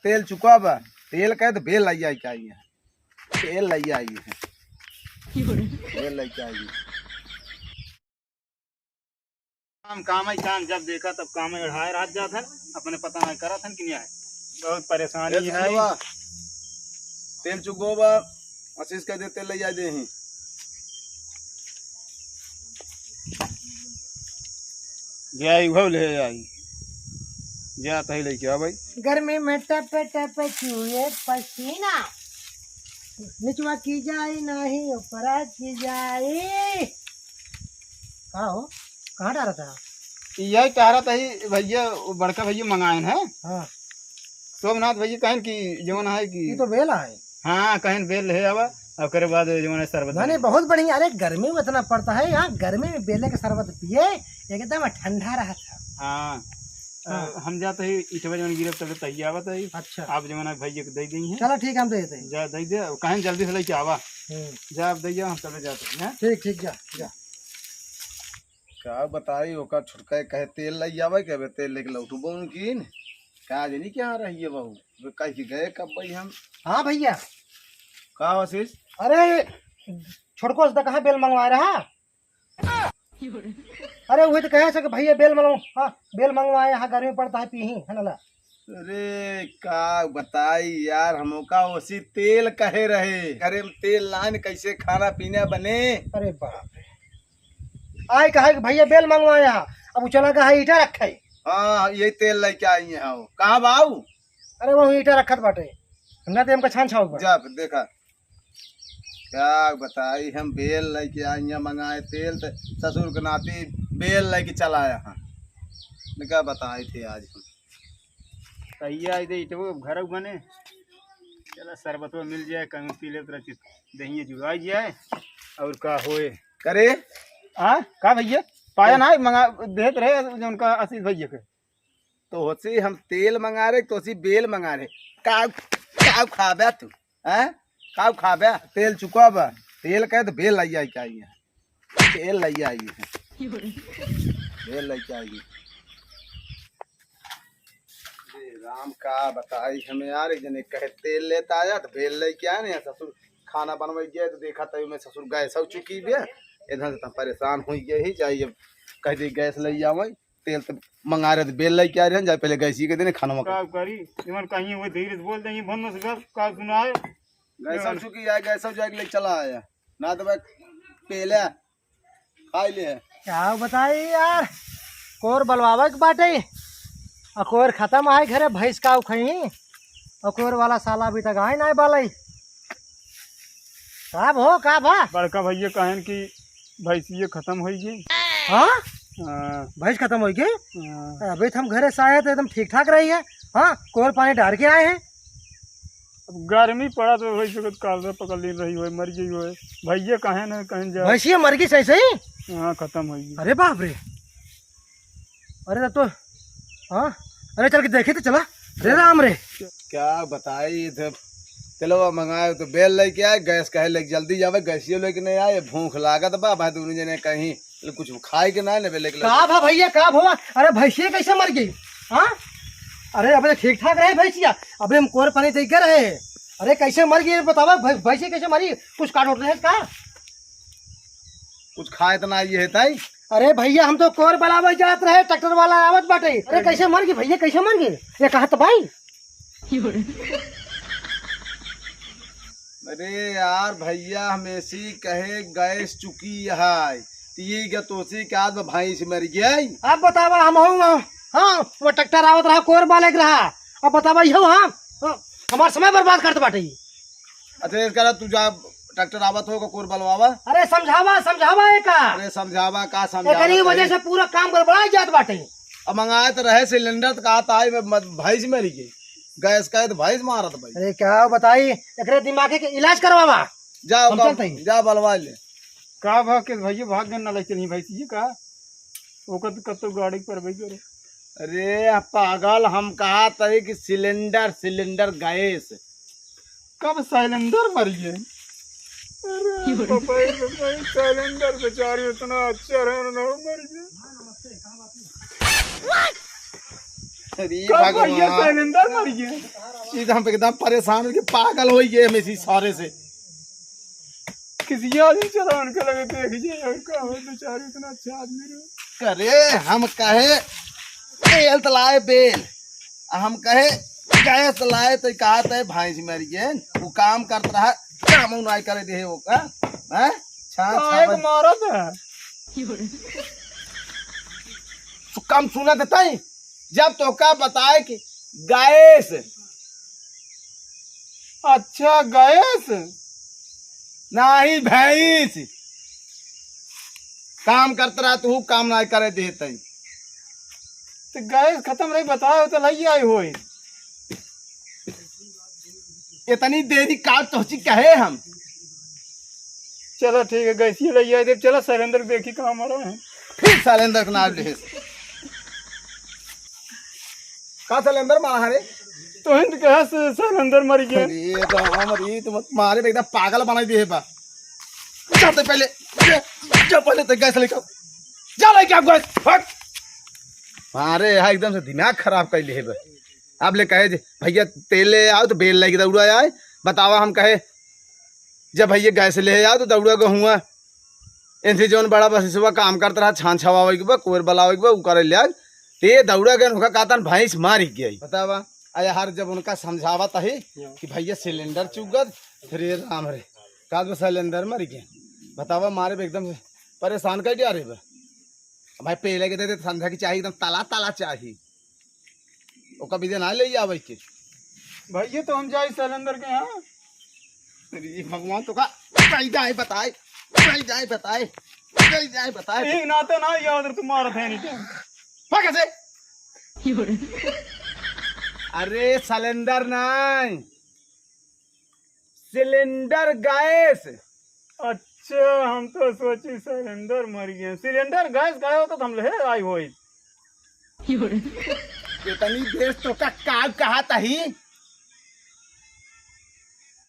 तेल चुका बा तेल कहे तो बेल लाई आई चाहिए तेल लाई आई है बेल लाई चाहिए काम ही काम जब देखा तब काम में अढ़ाए रात जात है अपने पता नहीं करा था कि नहीं आए बहुत परेशानी है तेल चुको बा आशीष कह दे तेल लाई आई दे जाई वो ले आई जा तही लेके आ भाई गर्मी में टप टप चूहे पसीना निचवा की जाए नहीं ऊपर की जाए। कहाँ हो कहाँ डाला था? यही कह रहा था ही भैया वो बड़का भैया मंगाए हैं हाँ सोमनाथ भैया कहन की जवन है कि ये तो बेला है। हाँ कहन बेल है अब करे बाद जवन है शरबत नहीं बहुत बढ़िया। अरे गर्मी में इतना पड़ता है यहाँ गर्मी में बेले का शरबत पिए एकदम ठंडा रहा था। हाँ हम जाते ही इटवा जवन गिरफ्त तब तही आवत है। अच्छा आप जवन भैया को दे दी हैं चलो ठीक है हम दे देते हैं। जा दे दे कहन जल्दी से लेके आवा जा आप दैया हम तब जाते हैं। ठीक ठीक जा जा क्या बताई ओका छुटका कहे तेल लाई आवे के तेल लेके लौटू बोन की का जनी क्या रही है बहू कह के गए कब भाई हम। हाँ भैया का आशीष अरे छोटको से कहाँ बेल मंगवा रहा? अरे वही तो कहे कि भैया बेल मंगवाओ। हाँ बेल मंगवाए यहाँ गर्मी पड़ता है पी है ना। अरे का बताई यार हमो का उसी तेल कहे रहे अरे तेल लान कैसे खाना पीना बने। अरे बाप रे आए कहा कि भैया बेल मंगवाया अब वो चला कहा ईटा रखा है। हाँ यही तेल लेके आई है कहाँ बाबू? अरे वो ईटा रखत बाटे ना तो हमका छान छाव जा देखा क्या बताई हम बेल लेके आई हैं मंगाए तेल तो ससुर के नाती बेल लेके चला यहाँ क्या बताए थे आज हम तैया आई दे इटवा घर बने चला शरबत मिल जाए कहीं पी ले तरह दही जुगाई जाए और का होए करे। हाँ का भैया पाया ना मंगा देते रहे जो उनका आशीष भैया के तो होसी हम तेल मंगा रहे तो होसी बेल मंगा रहे का खाबे तू हैं का खाबे तेल चुका बा तेल कहे तो बेल लाई आई चाहिए तेल लाई आई है बेल लाई चाहिए। राम का बताई हमें यार एक जने कहे तेल लेता आया तो बेल लेके आया ना ससुर खाना बनवाई गए तो देखा तभी मैं ससुर गैस हो चुकी भी इधर से परेशान हो गए ही चाहिए कह दी गैस ले जाओ तेल तो मंगा रहे थे बेल लेके आ रहे हैं जाए पहले गैस ही के दिन खाना का करी इवन कहीं वो धीरे से बोल देंगे भन्न से घर का सुनाए गैस हो चुकी है गैस हो जाए ले चला आया ना तो मैं पहले खाई ले क्या बताई यार कोर बलवावा के बाटे और कोर खत्म आए घरे भैंस का खई और कोर वाला साला अभी तक आए ना बाल का भो का भा बड़का भैया कहन की भैंसिये खत्म हो गई। हाँ हाँ, भैंस खत्म हो गई। हाँ। अभी तो हम घरे से आए तो एकदम ठीक ठाक रही है। हाँ कोर पानी डाल के आए हैं। अब गर्मी पड़ा तो वही जगत काल पकड़ ली रही हो मर गई हो भैया कहे न कहीं जा भैंसिया मर गई सही सही। हाँ खत्म हो गई। अरे बाप रे अरे तब तो हाँ अरे चल के देखे तो चला रे राम रे क्या बताई इधर चलो मंगाए तो बेल लेके आए गैस कहे लेके जल्दी जावे गैसियो लेके नहीं आए भूख लागत बा भाई दोनों जने कहीं कुछ खाए के ना लेके का भा भैया का भवा? अरे भैंसिया कैसे मर गई? हाँ अरे अबे ठीक ठाक रहे भैंसिया अबे हम कोर पानी देख रहे हैं। अरे कैसे मर गई बतावा भैंसिया कैसे मरी? कुछ काट उठ रहे का कुछ खाए तो ना ये है ताई। अरे भैया हम तो कोर बलावे जात रहे ट्रैक्टर वाला आवत बाटे। अरे कैसे मर गई भैया कैसे मर गई ये कहा तो भाई। अरे यार भैया हमेशी कहे गैस चुकी है ये क्या तोसी के आज भाई से मर गया। अब बतावा हम हाँ वो ट्रैक्टर आवत रहा कोर बाले रहा अब बतावा यो हाँ हमारा समय बर्बाद करते बाटे। अच्छा इसका तू जा ट्रैक्टर आवत होगा कोर बलवावा। अरे समझावा समझावा एक अरे समझावा का समझावा वजह से पूरा काम गड़बड़ा जात बाटे। अब मंगाए तो रहे सिलेंडर तो कहा था भाई से मरी गई गैस का तो भाई मारा था भाई। अरे क्या बताई एकरे दिमाग के इलाज करवावा जाओ जा बलवा ले का भाग के भैया भाग गए ना ले चली भैंसिये का ओकर कतो गाड़ी पर भाई करे। अरे पागल हम कहा था कि सिलेंडर सिलेंडर गैस कब सिलेंडर मर गए। अरे सिलेंडर बेचारी इतना अच्छा रहे मर गए। अरे कब भैया भगवान सिलेंडर मर गया। एकदम एकदम परेशान हो के पागल हो गए हम इसी सारे से। किसी आदमी चला उनके लगे देख जाए और का हो बेचारे इतना अच्छा आदमी रहे। करे हम कहे बेल तलाए बेल, हम कहे गैस तलाए तो कहा था भैंस मर गए। वो काम करता रहा, काम नहीं करे दे वो का हैं एक मारा था कम सुना देता ही जब तो का बताए कि गैस। अच्छा गैस नहीं भैंस काम करता रहा तू काम नहीं करे देते। तो गैस खत्म रही बताओ तो लई आई हो। इतनी देरी काट तो कहे हम। चलो ठीक है गैस ये लई आई दे। चलो सिलेंडर देखी कहाँ मरा है। फिर सिलेंडर का नाम ले का सिलेंडर मारा रे। तो हिंद कहा सिलेंडर मर गया। अरे तो हमारी तुम मारे पे एकदम पागल बना दिए बा। जाते पहले जा पहले तो गैस लेकर जा ले क्या गैस फट मारे यहाँ एकदम से दिमाग खराब कर लिए बा। अब ले कहे जे भैया तेल ले आओ तो बेल लगी दौड़ा आए बतावा। हम कहे जब भैया गैस ले आओ तो दौड़ा गहुआ इनसे जो बड़ा बस सुबह काम करता रहा छान छवावे के बा कोर बलावे के बा उ करे ले ते दौड़ा गए उनका कहता भैंस मारी गई बतावा। अरे हर जब उनका समझावत है कि भैया सिलेंडर चुगत फिर ये राम रे का सिलेंडर मर गया बतावा। मारे पे एकदम से परेशान कर दिया रे बा। भाई पहले के दे ठंडा की चाहिए एकदम ताला ताला चाहिए वो कभी दिन आ ले आवे के भैया तो हम जाए सिलेंडर के यहाँ। अरे भगवान तो का कहीं जाए बताए कहीं जाए बताए कहीं जाए बताए एक नाते ना याद तुम्हारा था नहीं टाइम कैसे। अरे सिलेंडर नहीं सिलेंडर गैस। अच्छा हम तो सोचे सिलेंडर मर गया। सिलेंडर गैस गए होता तो हम ले आई हो। इतनी देर तो का काल कहा था ही